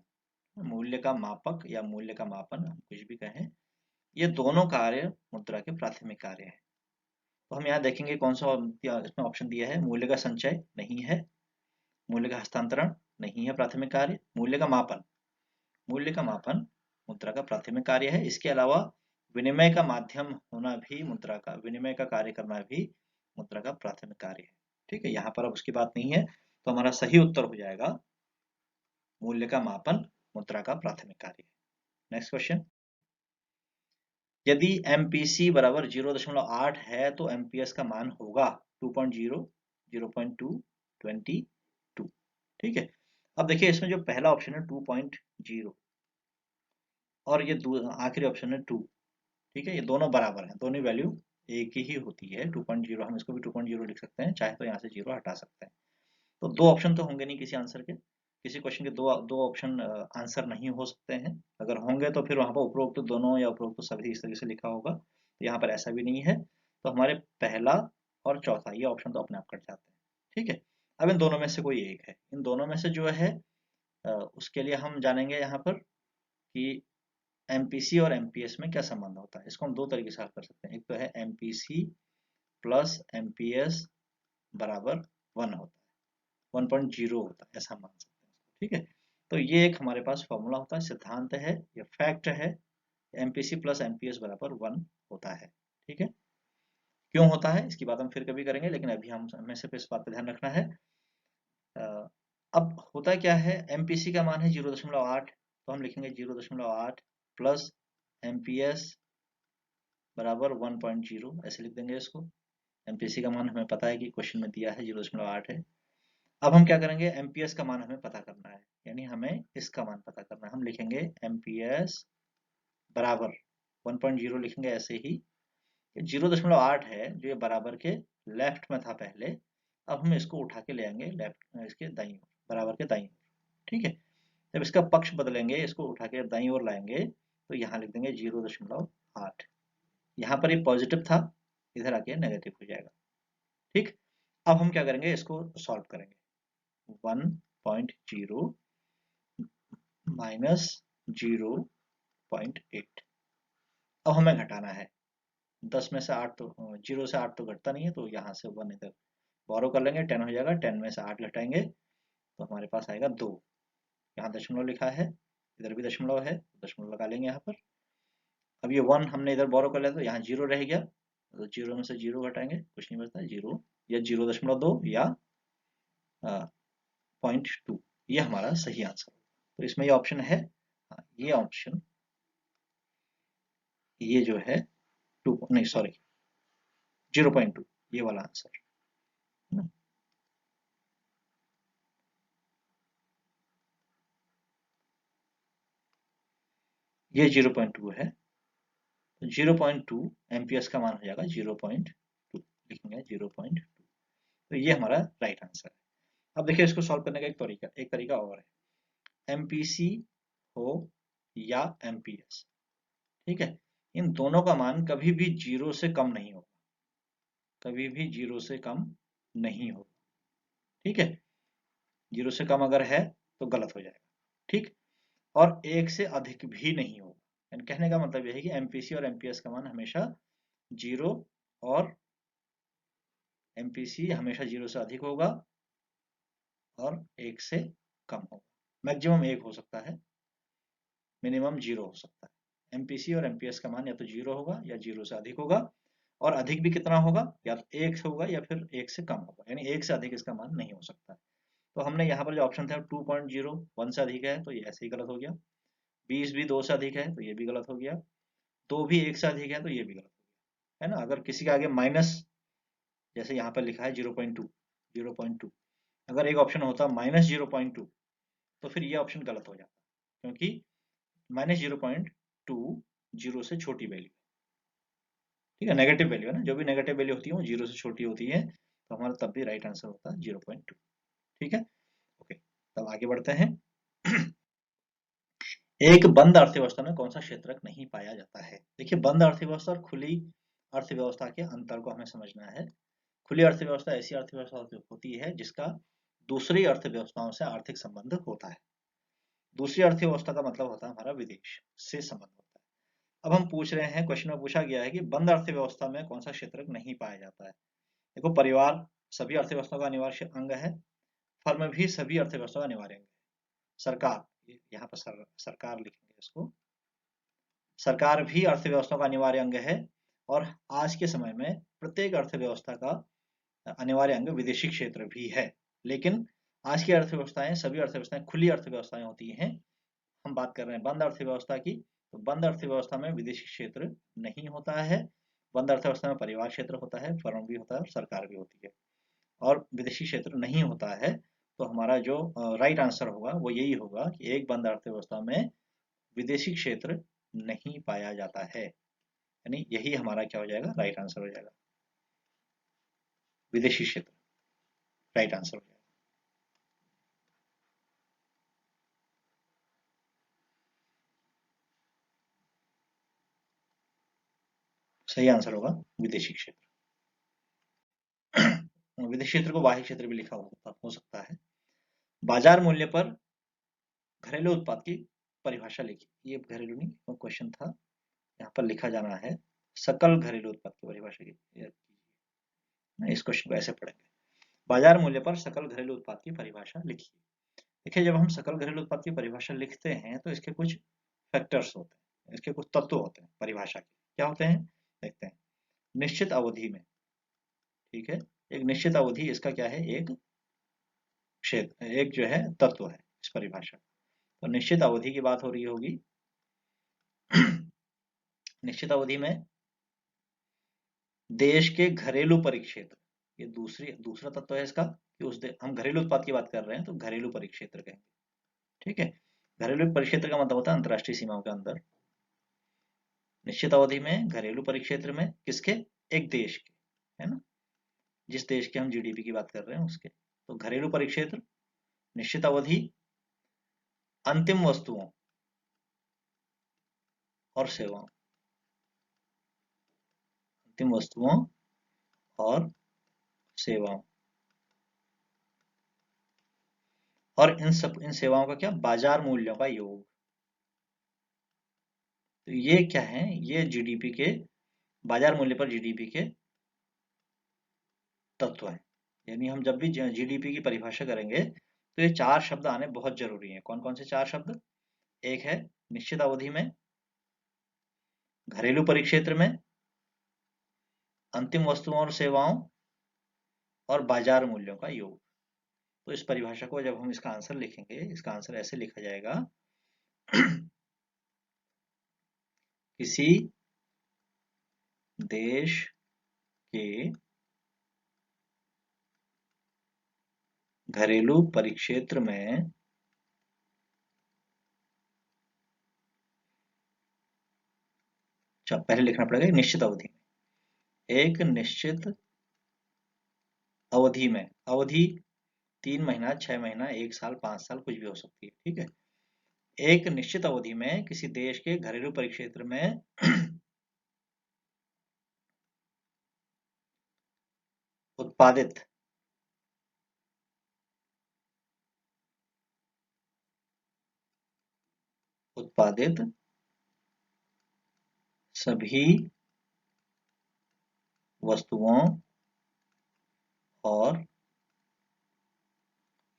मूल्य का मापक या मूल्य का मापन, हम कुछ भी कहें, ये दोनों कार्य मुद्रा के प्राथमिक कार्य हैं। तो हम यहाँ देखेंगे कौन सा इसमें ऑप्शन दिया है। मूल्य का संचय नहीं है, मूल्य का हस्तांतरण नहीं है प्राथमिक कार्य, मूल्य का मापन, मूल्य का मापन मुद्रा का प्राथमिक कार्य है। इसके अलावा विनिमय का माध्यम होना भी मुद्रा का, विनिमय का कार्य करना भी मुद्रा का प्राथमिक कार्य है। ठीक है, यहाँ पर अब उसकी बात नहीं है, तो हमारा सही उत्तर हो जाएगा मूल्य का मापन मुद्रा का प्राथमिक कार्य है। नेक्स्ट क्वेश्चन, यदि एमपीसी बराबर 0.8 है तो एमपीएस का मान होगा 2.0, 0.2, 22। ठीक है, अब देखिए इसमें जो पहला ऑप्शन है 2.0 और ये आखिरी ऑप्शन है 2। ठीक है, ये दोनों बराबर हैं, दोनों वैल्यू एक ही होती है। 2.0, हम इसको भी 2.0 लिख सकते हैं, चाहे तो यहाँ से 0 हटा सकते हैं। तो दो ऑप्शन तो होंगे नहीं किसी आंसर के, किसी क्वेश्चन के दो दो ऑप्शन आंसर नहीं हो सकते हैं। अगर होंगे तो फिर वहां पर उपरोक्त दोनों या उपरोक्त सभी इस तरीके से लिखा होगा, तो यहाँ पर ऐसा भी नहीं है। तो हमारे पहला और चौथा ये ऑप्शन तो अपने आप कट जाते हैं। ठीक है, अब इन दोनों में से कोई एक है, इन दोनों में से जो है उसके लिए हम जानेंगे यहाँ पर कि एमपीसी और एमपीएस में क्या संबंध होता है। इसको हम दो तरीके से हल कर सकते हैं। एक तो है एमपीसी प्लस एमपीएस बराबर 1 होता है, 1.0 होता है, ऐसा मान सकते हैं। ठीक है, तो ये एक हमारे पास फॉर्मूला होता है, सिद्धांत है या फैक्ट है, एमपीसी प्लस एमपीएस बराबर 1 होता है। ठीक है, क्यों होता है इसकी बात हम फिर कभी करेंगे, लेकिन अभी हमें सिर्फ इस बात पर ध्यान रखना है। अब होता क्या है, एमपीसी का मान है 0.8, तो हम लिखेंगे 0.8 प्लस एमपीएस बराबर 1.0, ऐसे लिख देंगे इसको। एमपीसी का मान हमें पता है कि क्वेश्चन में दिया है 0.8 है। अब हम क्या करेंगे, एमपीएस का मान हमें पता करना है, यानी हमें इसका मान पता करना है। हम लिखेंगे एमपीएस बराबर 1.0 लिखेंगे ऐसे ही। 0.8 है जो ये बराबर के लेफ्ट में था पहले, अब हम इसको उठा के ले आएंगे लेफ्ट, इसके दाईं ओर, बराबर के दाईं ओर। ठीक है, जब इसका पक्ष बदलेंगे, इसको उठा के दाईं ओर लाएंगे, तो यहाँ लिख देंगे 0.8। यहाँ पर ये पॉजिटिव था, इधर आके नेगेटिव हो जाएगा। ठीक, अब हम क्या करेंगे, इसको सॉल्व करेंगे। 1.0 माइनस 0.8, अब हमें घटाना है। 10 में से 8 तो 0 से 8 तो घटता नहीं है, तो यहाँ से 1 इधर बोरो कर लेंगे, 10 हो जाएगा। 10 में से 8 घटाएंगे तो हमारे पास आएगा 2। यहाँ दशमलव लिखा है, इधर भी दशमलव है, दशमलव लगा लेंगे यहाँ पर। अब ये 1 हमने इधर बोरो कर लिया तो यहाँ 0 रह गया, तो 0 में से 0 घटाएंगे, कुछ नहीं बचता, 0 या 0.2 या 0.2, ये हमारा सही आंसर। तो इसमें ये ऑप्शन है, ये ऑप्शन, ये जो है 2 नहीं सॉरी 0.2, ये वाला आंसर है ना। ये 0.2 है, तो 0.2 एमपीएस का मान हो जाएगा 0.2, लिखेंगे 0.2, तो ये हमारा राइट आंसर है। अब देखिए इसको सॉल्व करने का एक तरीका और है, एमपीसी हो या एमपीएस, ठीक है, इन दोनों का मान कभी भी 0 से कम नहीं होगा, कभी भी 0 से कम नहीं होगा, ठीक है, 0 से कम अगर है तो गलत हो जाएगा, ठीक, और 1 से अधिक भी नहीं होगा। यानी कहने का मतलब यह है कि एमपीसी और एमपीएस का मान हमेशा 0 और एमपीसी हमेशा 0 से अधिक होगा और 1 से कम होगा। मैक्सिमम 1 हो सकता है, मिनिमम 0 हो सकता है। एमपीसी और एमपीएस का मान या तो 0 होगा या 0 से अधिक होगा, और अधिक भी कितना होगा, या तो 1 होगा या फिर 1 से कम होगा, यानी 1 से अधिक इसका मान नहीं हो सकता। तो हमने यहाँ पर जो ऑप्शन था 2.0 1 से अधिक है तो ये ऐसे ही गलत हो गया, 20 भी 2 से अधिक है तो ये भी गलत हो गया, 2 भी 1 से अधिक है तो ये भी गलत हो गया, है ना। अगर किसी के आगे माइनस, जैसे यहाँ पर लिखा है 0.2, अगर एक ऑप्शन होता -0.2 तो फिर ये ऑप्शन गलत हो जाता, क्योंकि -0.2 0 से छोटी वैल्यू, ठीक है, नेगेटिव वैल्यू है ना, जो भी नेगेटिव वैल्यू होती है वो 0 से छोटी होती है, तो हमारा तब भी राइट आंसर होता है 0.2, ठीक है। ओके, तब आगे बढ़ते हैं। एक बंद अर्थव्यवस्था में कौन सा क्षेत्रक नहीं पाया जाता है। देखिए बंद अर्थव्यवस्था और खुली अर्थव्यवस्था के अंतर को हमें समझना है। खुली अर्थव्यवस्था ऐसी अर्थव्यवस्था होती है जिसका दूसरी अर्थव्यवस्थाओं से आर्थिक संबंध होता है। दूसरी अर्थव्यवस्था का मतलब होता है हमारा विदेश से संबंध होता है। अब हम पूछ रहे हैं, क्वेश्चन में पूछा गया है कि बंद अर्थव्यवस्था में कौन सा क्षेत्रक नहीं पाया जाता है। देखो परिवार सभी अर्थव्यवस्था का अनिवार्य अंग है, फर्म भी सभी अर्थव्यवस्था का अनिवार्य अंग है, सरकार, यहाँ पर सरकार लिखेंगे इसको, सरकार भी अर्थव्यवस्था का अनिवार्य अंग है, और आज के समय में प्रत्येक अर्थव्यवस्था का अनिवार्य अंग विदेशी क्षेत्र भी है। लेकिन आज की अर्थव्यवस्थाएं, सभी अर्थव्यवस्थाएं खुली अर्थव्यवस्थाएं होती हैं, हम बात कर रहे हैं बंद अर्थव्यवस्था की, तो बंद अर्थव्यवस्था में विदेशी क्षेत्र नहीं होता है, बंद अर्थव्यवस्था में परिवार क्षेत्र होता है, फर्म भी होता है और सरकार भी होती है, और विदेशी क्षेत्र नहीं होता है। तो हमारा जो राइट आंसर होगा वो यही होगा कि एक बंद अर्थव्यवस्था में विदेशी क्षेत्र नहीं पाया जाता है, यानी यही हमारा क्या हो जाएगा, राइट आंसर हो जाएगा, विदेशी क्षेत्र राइट आंसर हो जाएगा। सही आंसर होगा विदेशी क्षेत्र। विदेशी क्षेत्र को बाह्य क्षेत्र भी लिखा हो सकता है। बाजार मूल्य पर घरेलू उत्पाद की परिभाषा लिखी, ये घरेलू नहीं क्वेश्चन था, यहाँ पर लिखा जाना है सकल घरेलू उत्पाद की परिभाषा की, इस क्वेश्चन को ऐसे पढ़ेंगे, बाजार मूल्य पर सकल घरेलू उत्पाद की परिभाषा लिखिए। देखिए जब हम सकल घरेलू उत्पाद की परिभाषा लिखते हैं तो इसके कुछ फैक्टर्स होते हैं, इसके कुछ तत्व होते हैं परिभाषा के, क्या होते हैं देखते हैं। निश्चित अवधि में, ठीक है, एक निश्चित अवधि इसका क्या है, एक क्षेत्र, एक जो है तत्व है इस परिभाषा, तो निश्चित अवधि की बात हो रही होगी। निश्चित अवधि में देश के घरेलू परिक्षेत्र, ये दूसरा तत्व है इसका, कि हम घरेलू उत्पाद की बात कर रहे हैं तो घरेलू परिक्षेत्र कहेंगे, ठीक है। घरेलू परिक्षेत्र का मतलब होता है अंतर्राष्ट्रीय सीमाओं के अंदर। निश्चित अवधि में घरेलू परिक्षेत्र में किसके, एक देश के, है ना, जिस देश के हम जीडीपी की बात कर रहे हैं उसके, तो घरेलू परिक्षेत्र, निश्चित अवधि, अंतिम वस्तुओं और सेवाओं, अंतिम वस्तुओं और सेवाओं, और इन सेवाओं का क्या, बाजार मूल्यों का योग। तो ये क्या है, ये जीडीपी के, बाजार मूल्य पर जीडीपी के तत्व है। यानी हम जब भी जीडीपी की परिभाषा करेंगे तो ये चार शब्द आने बहुत जरूरी हैं। कौन कौन से चार शब्द, एक है निश्चित अवधि में, घरेलू परिक्षेत्र में अंतिम वस्तुओं और सेवाओं और बाजार मूल्यों का योग। तो इस परिभाषा को जब हम इसका आंसर लिखेंगे, इसका आंसर ऐसे लिखा जाएगा किसी देश के घरेलू परिक्षेत्र में पहले लिखना पड़ेगा निश्चित अवधि में, एक निश्चित अवधि में, अवधि 3 महीना, 6 महीना, 1 साल, 5 साल कुछ भी हो सकती है, ठीक है। एक निश्चित अवधि में किसी देश के घरेलू परिक्षेत्र में उत्पादित सभी वस्तुओं और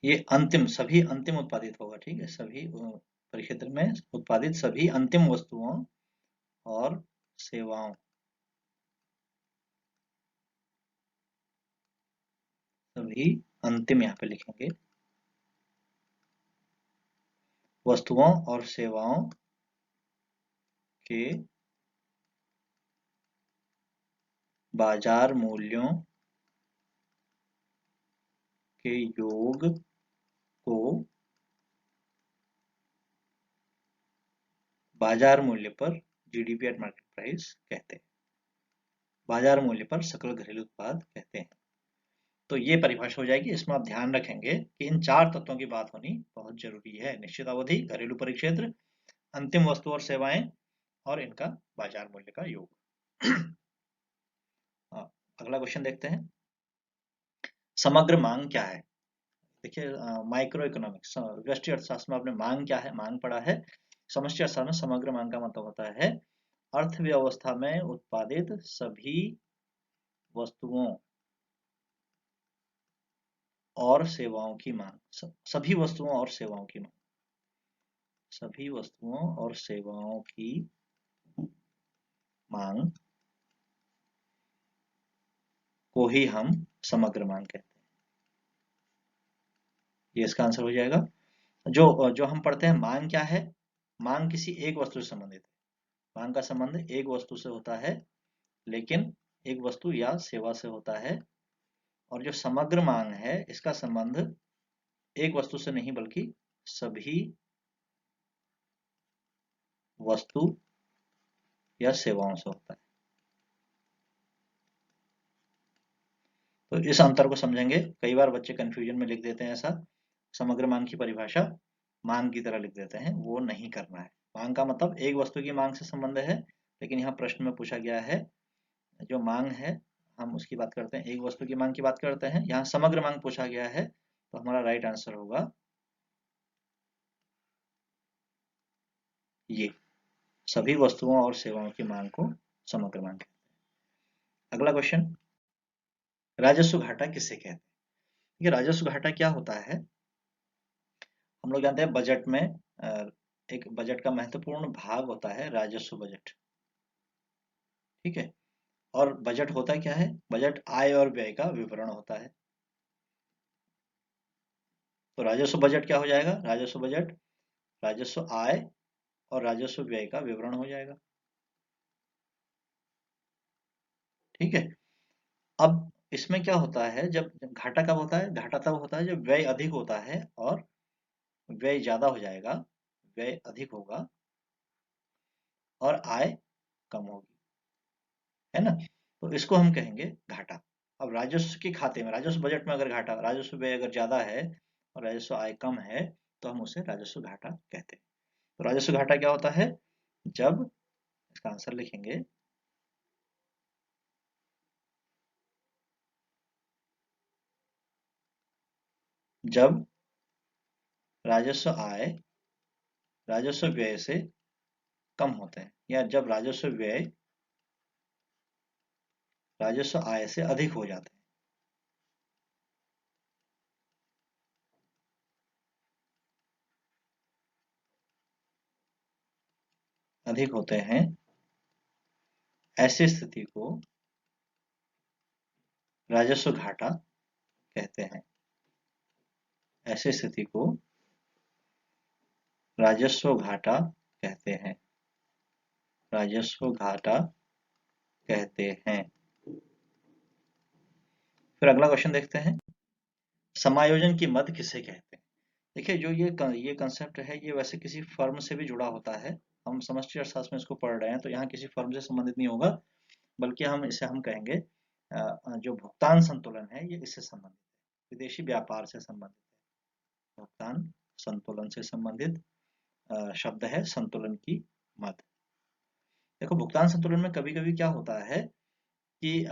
ये सभी अंतिम उत्पादित होगा, ठीक है। सभी परिक्षेत्र में उत्पादित सभी अंतिम वस्तुओं और सेवाओं, सभी अंतिम यहाँ पे लिखेंगे, वस्तुओं और सेवाओं के बाजार मूल्यों के योग को बाजार मूल्य पर जीडीपी एट मार्केट प्राइस कहते हैं। बाजार मूल्य पर सकल घरेलू उत्पाद कहते हैं। तो ये परिभाषा हो जाएगी। इसमें आप ध्यान रखेंगे कि इन 4 तत्वों की बात होनी बहुत जरूरी है। निश्चित अवधि, घरेलू परिक्षेत्र, अंतिम वस्तु और सेवाएं और इनका बाजार मूल्य का योग। अगला क्वेश्चन देखते हैं। समग्र मांग क्या है? देखिए, माइक्रो इकोनॉमिक्स, व्यष्टि अर्थशास्त्र में आपने मांग क्या है, मांग पढ़ा है। समष्टि अर्थशास्त्र में समग्र मांग का मतलब होता है अर्थव्यवस्था में उत्पादित सभी वस्तुओं और सेवाओं की मांग, सभी वस्तुओं और सेवाओं की मांग, सभी वस्तुओं और सेवाओं की मांग को ही हम समग्र मांग कहते हैं। ये इसका आंसर हो जाएगा। जो जो हम पढ़ते हैं मांग क्या है, मांग किसी एक वस्तु से संबंधित है। मांग का संबंध एक वस्तु से होता है, लेकिन एक वस्तु या सेवा से होता है। और जो समग्र मांग है, इसका संबंध एक वस्तु से नहीं बल्कि सभी वस्तु या सेवाओं से होता है। तो इस अंतर को समझेंगे। कई बार बच्चे कंफ्यूजन में लिख देते हैं ऐसा, समग्र मांग की परिभाषा मांग की तरह लिख देते हैं, वो नहीं करना है। मांग का मतलब एक वस्तु की मांग से संबंध है, लेकिन यहाँ प्रश्न में पूछा गया है जो मांग है हम उसकी बात करते हैं, एक वस्तु की मांग की बात करते हैं। यहाँ समग्र मांग पूछा गया है, तो हमारा राइट आंसर होगा ये, सभी वस्तुओं और सेवाओं की मांग को समग्र मांग कहते हैं। अगला क्वेश्चन, राजस्व घाटा किसे कहते हैं? ये राजस्व घाटा क्या होता है? हम लोग जानते हैं बजट में एक बजट का महत्वपूर्ण भाग होता है राजस्व बजट, ठीक है। और बजट होता क्या है? बजट आय और व्यय का विवरण होता है। तो राजस्व बजट क्या हो जाएगा? राजस्व बजट राजस्व आय और राजस्व व्यय का विवरण हो जाएगा, ठीक है। अब इसमें क्या होता है, जब घाटा कब होता है? घाटा तब होता है जब व्यय अधिक होता है और व्यय ज्यादा हो जाएगा, व्यय अधिक होगा और आय कम होगी, है ना। तो इसको हम कहेंगे घाटा। अब राजस्व के खाते में, राजस्व बजट में अगर घाटा, राजस्व व्यय अगर ज्यादा है और राजस्व आय कम है, तो हम उसे राजस्व घाटा कहते हैं। तो राजस्व घाटा क्या होता है? जब, इसका आंसर लिखेंगे, जब राजस्व आय राजस्व व्यय से कम होते हैं, या जब राजस्व व्यय राजस्व आय से अधिक हो जाते हैं। अधिक होते हैं ऐसी स्थिति को राजस्व घाटा कहते हैं। ऐसी स्थिति को राजस्व घाटा कहते हैं। राजस्व घाटा कहते हैं। फिर अगला क्वेश्चन देखते हैं, समायोजन की मद किसे कहते हैं। देखिए, जो ये कंसेप्ट है, ये वैसे किसी फर्म से भी जुड़ा होता है। हम समष्टि अर्थशास्त्र में इसको पढ़ रहे हैं, तो यहाँ किसी फर्म से संबंधित नहीं होगा, बल्कि हम कहेंगे जो भुगतान संतुलन है, ये इससे संबंधित है, विदेशी व्यापार से संबंधित है। भुगतान संतुलन से संबंधित शब्द है संतुलन की मद। देखो, भुगतान संतुलन में कभी कभी क्या होता है कि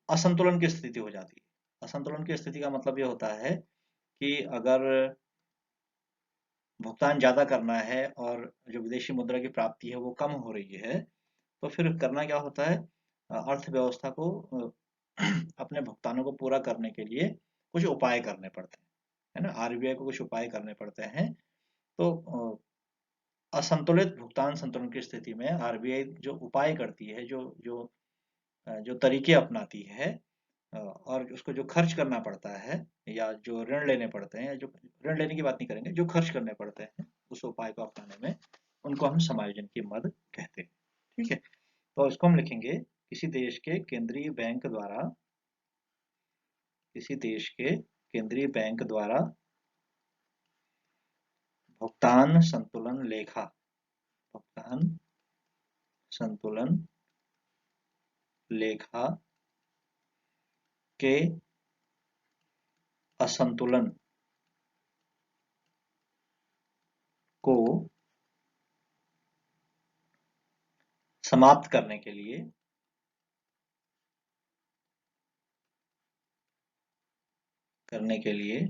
असंतुलन की स्थिति हो जाती है। असंतुलन की स्थिति का मतलब ये होता है कि अगर भुगतान ज्यादा करना है और जो विदेशी मुद्रा की प्राप्ति है वो कम हो रही है, तो फिर करना क्या होता है, अर्थव्यवस्था को अपने भुगतानों को पूरा करने के लिए कुछ उपाय करने पड़ते हैं, है ना। आरबीआई को कुछ उपाय करने पड़ते हैं। तो असंतुलित भुगतान संतुलन की स्थिति में आरबीआई जो उपाय करती है, जो तरीके अपनाती है, और उसको जो खर्च करना पड़ता है, या जो ऋण लेने पड़ते हैं, जो ऋण लेने की बात नहीं करेंगे, जो खर्च करने पड़ते हैं उस उपाय को अपनाने में, उनको हम समायोजन की मद कहते हैं। ठीक है, तो इसको हम लिखेंगे, किसी देश के केंद्रीय बैंक द्वारा, किसी देश के केंद्रीय बैंक द्वारा भुगतान संतुलन लेखा, भुगतान संतुलन लेखा के असंतुलन को समाप्त करने के लिए,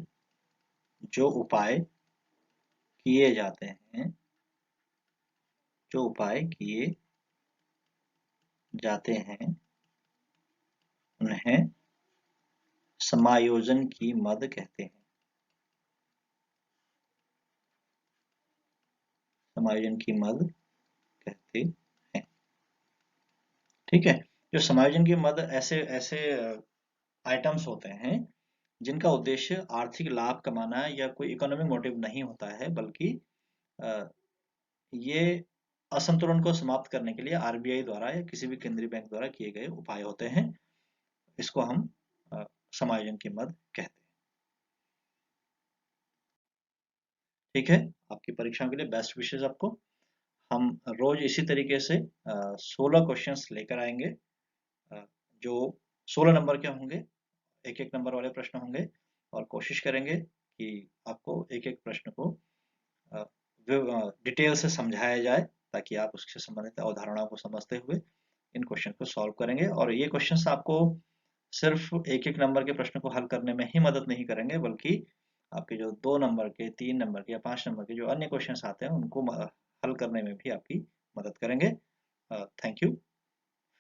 जो उपाय किए जाते हैं, जो उपाय किए जाते हैं, उन्हें समायोजन की मद कहते हैं। समायोजन की मद कहते हैं। ठीक है, जो समायोजन की मद ऐसे ऐसे आइटम्स होते हैं जिनका उद्देश्य आर्थिक लाभ कमाना है या कोई इकोनॉमिक मोटिव नहीं होता है, बल्कि ये असंतुलन को समाप्त करने के लिए आरबीआई द्वारा या किसी भी केंद्रीय बैंक द्वारा किए गए उपाय होते हैं। इसको हम समायोजन की मद कहते हैं। ठीक है, आपकी परीक्षा के लिए बेस्ट विशेष आपको। हम रोज इसी तरीके से 16 क्वेश्चंस लेकर आएंगे, जो 16 नंबर के होंगे, एक एक नंबर वाले प्रश्न होंगे, और कोशिश करेंगे कि आपको एक एक प्रश्न को डिटेल से समझाया जाए, ताकि आप उससे संबंधित अवधारणाओं को समझते हुए इन क्वेश्चन को सॉल्व करेंगे। और ये क्वेश्चंस आपको सिर्फ एक एक नंबर के प्रश्न को हल करने में ही मदद नहीं करेंगे, बल्कि आपके जो 2 नंबर के, 3 नंबर के या 5 नंबर के जो अन्य क्वेश्चंस आते हैं उनको हल करने में भी आपकी मदद करेंगे। Thank you.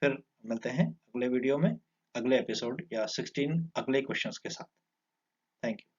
फिर मिलते हैं अगले वीडियो में, अगले एपिसोड या 16 अगले क्वेश्चंस के साथ। Thank you.